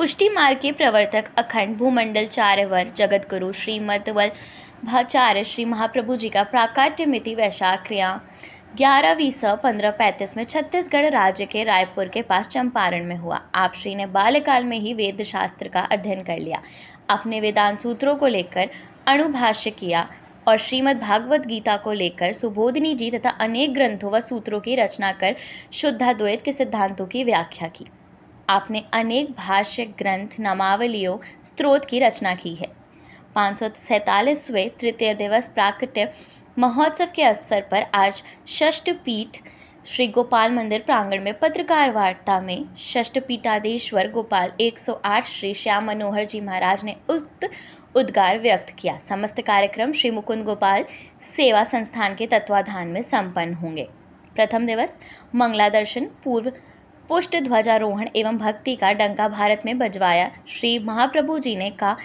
पुष्टि मार्ग के प्रवर्तक अखंड भूमंडलचार्यवर जगतगुरु श्रीमद वल्लभाचार्य श्री महाप्रभु जी का प्राकट्य मिति वैशाख क्रिया 11/20/1535 में छत्तीसगढ़ राज्य के रायपुर के पास चंपारण में हुआ। आप श्री ने बाल्यकाल में ही वेद शास्त्र का अध्ययन कर लिया, अपने वेदांत सूत्रों को लेकर अणुभाष्य किया और श्रीमद् भागवत गीता को लेकर सुबोधिनी जी तथा अनेक ग्रंथों व सूत्रों की रचना कर शुद्धाद्वैत के सिद्धांतों की व्याख्या की। आपने अनेक भाष्य ग्रंथ, नामावलियों, स्तोत्र की रचना की है। 547वें तृतीय दिवस प्राकट्य महोत्सव के अवसर पर आज षष्ठ पीठ श्री गोपाल मंदिर प्रांगण में पत्रकार वार्ता में षष्ठ पीठाधीश्वर गोपाल 108 श्री श्याम मनोहर जी महाराज ने उद्गार व्यक्त किया। समस्त कार्यक्रम श्री मुकुंद गोपाल सेवा संस्थान के तत्वाधान में संपन्न होंगे। प्रथम दिवस मंगला दर्शन पूर्व पुष्ट ध्वजारोहण एवं भक्ति का डंका भारत में बजवाया श्री महाप्रभु जी ने का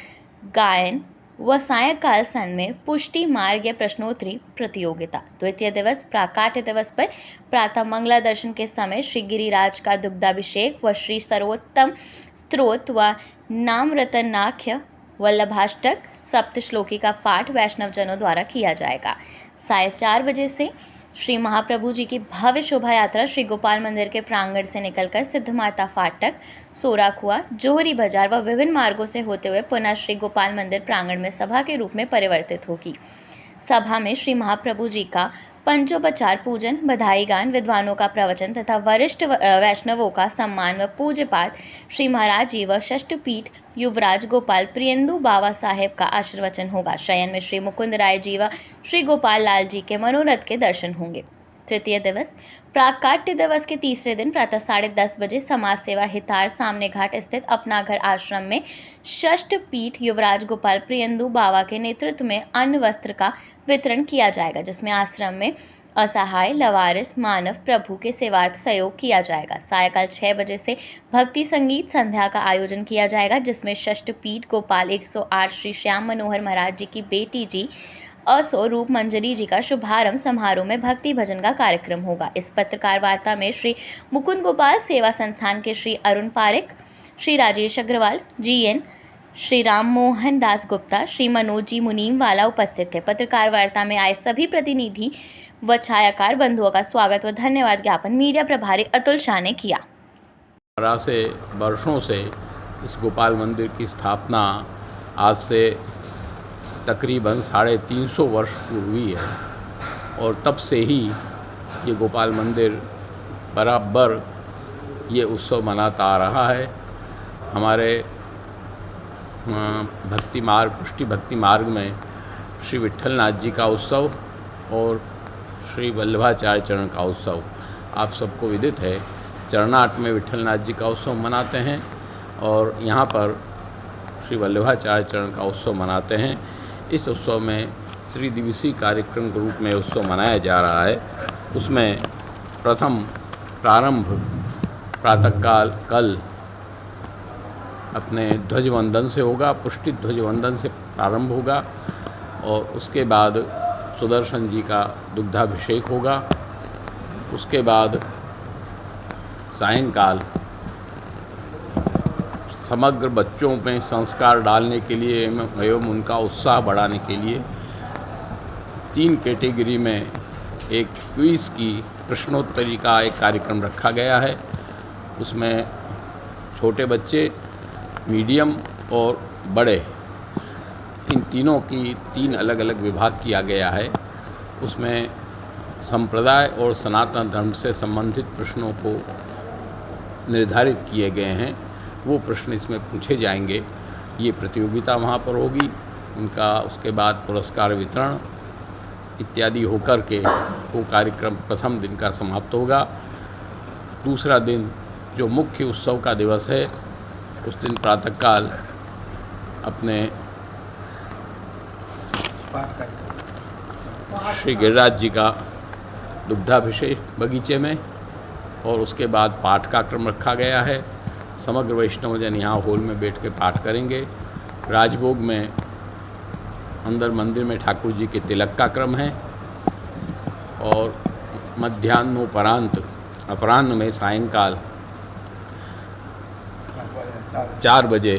गायन व सायंकाल सन में पुष्टि मार्ग या प्रश्नोत्तरी प्रतियोगिता। द्वितीय दिवस प्राकाट्य दिवस पर प्रातः मंगला दर्शन के समय श्री गिरिराज का दुग्धाभिषेक व श्री सर्वोत्तम स्तोत्र व नाम रतनाख्य वल्लभाष्टक सप्त श्लोकी का पाठ वैष्णव जनों द्वारा किया जाएगा। 4:30 बजे से श्री महाप्रभु जी की भव्य शोभा यात्रा श्री गोपाल मंदिर के प्रांगण से निकलकर सिद्ध माता फाटक, सोराकुआ, जोहरी बाजार व विभिन्न मार्गों से होते हुए पुनः श्री गोपाल मंदिर प्रांगण में सभा के रूप में परिवर्तित होगी। सभा में श्री महाप्रभु जी का पंचोपचार पूजन, बधाई गान, विद्वानों का प्रवचन तथा वरिष्ठ वैष्णवों का सम्मान व पूज्य पाठ श्री महाराज जी व षष्ठ पीठ युवराज गोपाल प्रियंदु बाबा साहेब का आशीर्वचन होगा। शयन में श्री मुकुंद राय जी व श्री गोपाल लाल जी के मनोरथ के दर्शन होंगे। तृतीय दिवस प्राकाट्य दिवस के तीसरे दिन प्रातः 10:30 बजे समाज सेवा हितार सामने घाट स्थित अपना घर आश्रम में षष्ठ पीठ युवराज गोपाल प्रियंदु बाबा के नेतृत्व में अन्न वस्त्र का वितरण किया जाएगा, जिसमें आश्रम में असहाय लवारिस मानव प्रभु के सेवार्थ सहयोग किया जाएगा। सायकाल 6 बजे से भक्ति संगीत संध्या का आयोजन किया जाएगा, जिसमें षष्ठ पीठ गोपाल 108 श्री श्याम मनोहर महाराज जी की बेटी जी असो रूप मंजरी जी का शुभारंभ समारोह में भक्ति भजन का कार्यक्रम होगा। इस पत्रकार वार्ता में श्री मुकुंद गोपाल सेवा संस्थान के श्री अरुण पारिक, श्री राजेश अग्रवाल, GN, श्री राम मोहन दास गुप्ता, श्री मनोज जी मुनीम वाला उपस्थित थे। पत्रकार वार्ता में आए सभी प्रतिनिधि व छायाकार बंधुओं का स्वागत व धन्यवाद ज्ञापन मीडिया प्रभारी अतुल शाह ने किया। से वर्षों से इस गोपाल मंदिर की स्थापना आज से तकरीबन 350 वर्ष पूर्व हुई है और तब से ही ये गोपाल मंदिर बराबर ये उत्सव मनाता आ रहा है। हमारे भक्ति मार्ग पुष्टि भक्ति मार्ग में श्री विट्ठलनाथ जी का उत्सव और श्री वल्लभाचार्य चरण का उत्सव आप सबको विदित है। चरणाट में विट्ठलनाथ जी का उत्सव मनाते हैं और यहाँ पर श्री वल्लभाचार्य चरण का उत्सव मनाते हैं। इस उत्सव में त्रिदिवसीय कार्यक्रम के रूप में उत्सव मनाया जा रहा है। उसमें प्रथम प्रारंभ प्रातःकाल कल अपने ध्वजवंदन से होगा, पुष्टि ध्वजवंदन से प्रारंभ होगा और उसके बाद सुदर्शन जी का दुग्धाभिषेक होगा। उसके बाद सायंकाल समग्र बच्चों में संस्कार डालने के लिए एवं उनका उत्साह बढ़ाने के लिए 3 कैटेगरी में एक क्विज की प्रश्नोत्तरी का एक कार्यक्रम रखा गया है। उसमें छोटे बच्चे, मीडियम और बड़े, इन तीनों की 3 अलग अलग विभाग किया गया है। उसमें संप्रदाय और सनातन धर्म से संबंधित प्रश्नों को निर्धारित किए गए हैं, वो प्रश्न इसमें पूछे जाएंगे। ये प्रतियोगिता वहाँ पर होगी। उनका उसके बाद पुरस्कार वितरण इत्यादि होकर के वो कार्यक्रम प्रथम दिन का समाप्त होगा। दूसरा दिन जो मुख्य उत्सव का दिवस है, उस दिन प्रातःकाल अपने श्री गिरिराज जी का दुग्धाभिषेक बगीचे में और उसके बाद पाठ का क्रम रखा गया है। समग्र वैष्णवजन यहाँ हॉल में बैठ के पाठ करेंगे। राजभोग में अंदर मंदिर में ठाकुर जी के तिलक का क्रम है और मध्यान्होपरांत अपराह्न में सायंकाल 4 बजे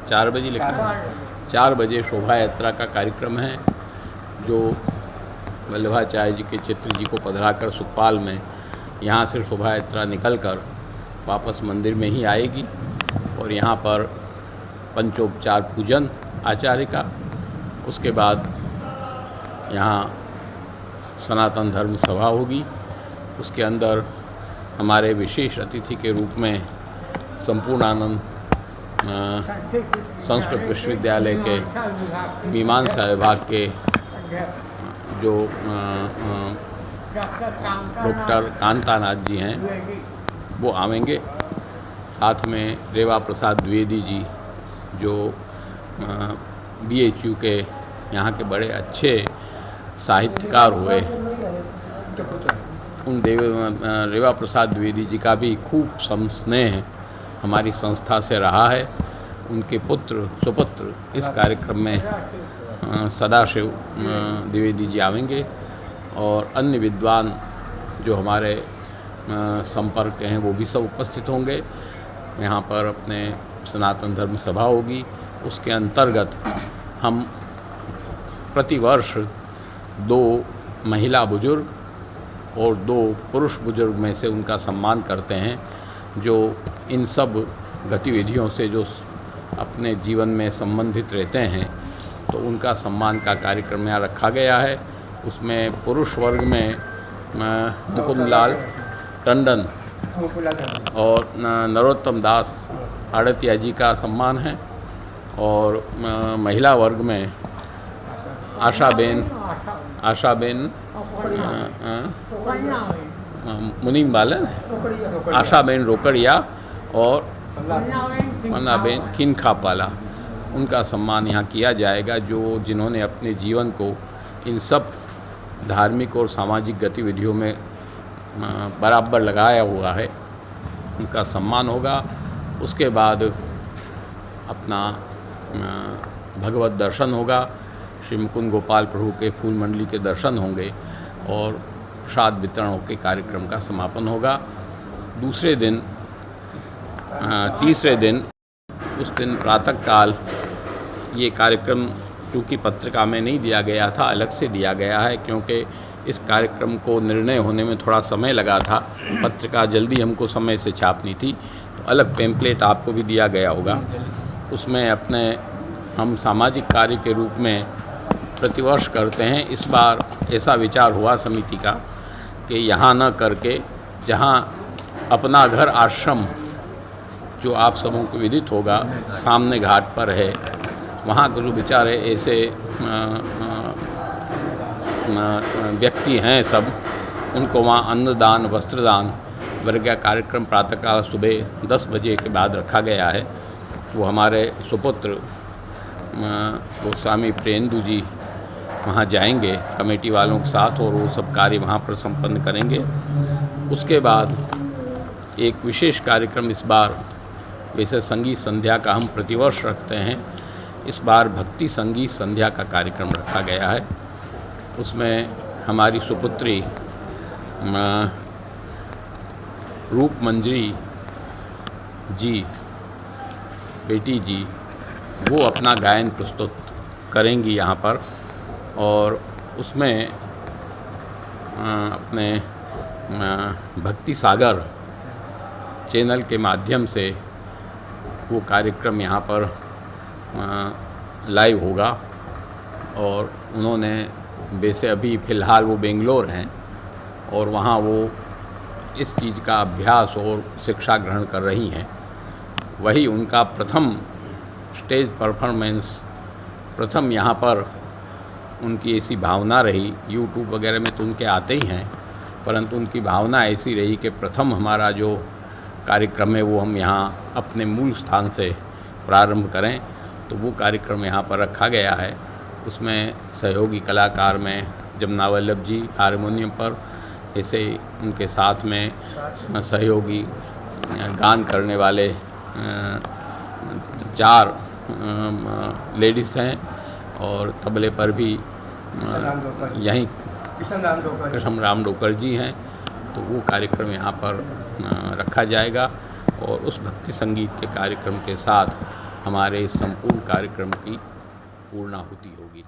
4 बजे लिखा है 4 बजे शोभा यात्रा का कार्यक्रम है, जो वल्लभाचार्य जी के चित्र जी को पधराकर सुखपाल में यहाँ से शोभा यात्रा निकलकर वापस मंदिर में ही आएगी और यहाँ पर पंचोपचार पूजन आचार्य का, उसके बाद यहाँ सनातन धर्म सभा होगी। उसके अंदर हमारे विशेष अतिथि के रूप में संपूर्णानंद संस्कृत विश्वविद्यालय के मीमांसा विभाग के जो डॉक्टर कांतानाथ जी हैं वो आवेंगे। साथ में रेवा प्रसाद द्विवेदी जी जो BHU के यहाँ के बड़े अच्छे साहित्यकार हुए, उन रेवा प्रसाद द्विवेदी जी का भी खूब स्नेह हमारी संस्था से रहा है। उनके पुत्र सुपुत्र इस कार्यक्रम में सदाशिव द्विवेदी जी आवेंगे और अन्य विद्वान जो हमारे संपर्क हैं वो भी सब उपस्थित होंगे। यहाँ पर अपने सनातन धर्म सभा होगी। उसके अंतर्गत हम प्रतिवर्ष 2 महिला बुजुर्ग और 2 पुरुष बुजुर्ग में से उनका सम्मान करते हैं, जो इन सब गतिविधियों से जो अपने जीवन में संबंधित रहते हैं, तो उनका सम्मान का कार्यक्रम यहाँ रखा गया है। उसमें पुरुष वर्ग में मुकुंदलाल टंडन और नरोत्तम दास आड़तिया जी का सम्मान है और महिला वर्ग में आशाबेन मुनीम बालन, आशाबेन रोकड़िया और मन्नाबेन खिनखापाला, उनका सम्मान यहाँ किया जाएगा, जो जिन्होंने अपने जीवन को इन सब धार्मिक और सामाजिक गतिविधियों में बराबर लगाया हुआ है, उनका सम्मान होगा। उसके बाद अपना भगवत दर्शन होगा, श्री मुकुंद गोपाल प्रभु के फूल मंडली के दर्शन होंगे और प्रसाद वितरण के कार्यक्रम का समापन होगा। दूसरे दिन तीसरे दिन उस दिन प्रातःकाल ये कार्यक्रम चूँकि पत्रिका में नहीं दिया गया था, अलग से दिया गया है, क्योंकि इस कार्यक्रम को निर्णय होने में थोड़ा समय लगा था। पत्रिका जल्दी हमको समय से छापनी थी, तो अलग पेम्पलेट आपको भी दिया गया होगा। उसमें अपने हम सामाजिक कार्य के रूप में प्रतिवर्ष करते हैं। इस बार ऐसा विचार हुआ समिति का कि यहाँ न करके जहाँ अपना घर आश्रम जो आप सबों को विदित होगा सामने घाट पर है, वहाँ के जो बेचारे ऐसे व्यक्ति हैं सब, उनको वहाँ अन्नदान वस्त्रदान वर्ग का कार्यक्रम प्रातःकाल सुबह 10 बजे के बाद रखा गया है। वो हमारे सुपुत्र गोस्वामी प्रेंदु जी वहाँ जाएंगे कमेटी वालों के साथ और वो सब कार्य वहाँ पर संपन्न करेंगे। उसके बाद एक विशेष कार्यक्रम इस बार, वैसे संगीत संध्या का हम प्रतिवर्ष रखते हैं, इस बार भक्ति संगीत संध्या का कार्यक्रम रखा गया है। उसमें हमारी सुपुत्री रूप मंजरी जी बेटी जी वो अपना गायन प्रस्तुत करेंगी यहाँ पर, और उसमें अपने भक्ति सागर चैनल के माध्यम से वो कार्यक्रम यहाँ पर लाइव होगा। और उन्होंने वैसे अभी फ़िलहाल वो बेंगलोर हैं और वहाँ वो इस चीज़ का अभ्यास और शिक्षा ग्रहण कर रही हैं। वही उनका प्रथम स्टेज परफॉर्मेंस, प्रथम यहाँ पर उनकी ऐसी भावना रही। यूट्यूब वगैरह में तो उनके आते ही हैं, परंतु उनकी भावना ऐसी रही कि प्रथम हमारा जो कार्यक्रम है वो हम यहाँ अपने मूल स्थान से प्रारंभ करें, तो वो कार्यक्रम यहाँ पर रखा गया है। उसमें सहयोगी कलाकार में जमुना वल्लभ जी हारमोनियम पर, ऐसे उनके साथ में सहयोगी गान करने वाले 4 लेडीज़ हैं और तबले पर भी यहीं कृष्ण राम डोकर जी हैं। तो वो कार्यक्रम यहाँ पर रखा जाएगा। और उस भक्ति संगीत के कार्यक्रम के साथ हमारे इस संपूर्ण कार्यक्रम की पूर्णाहुति होगी।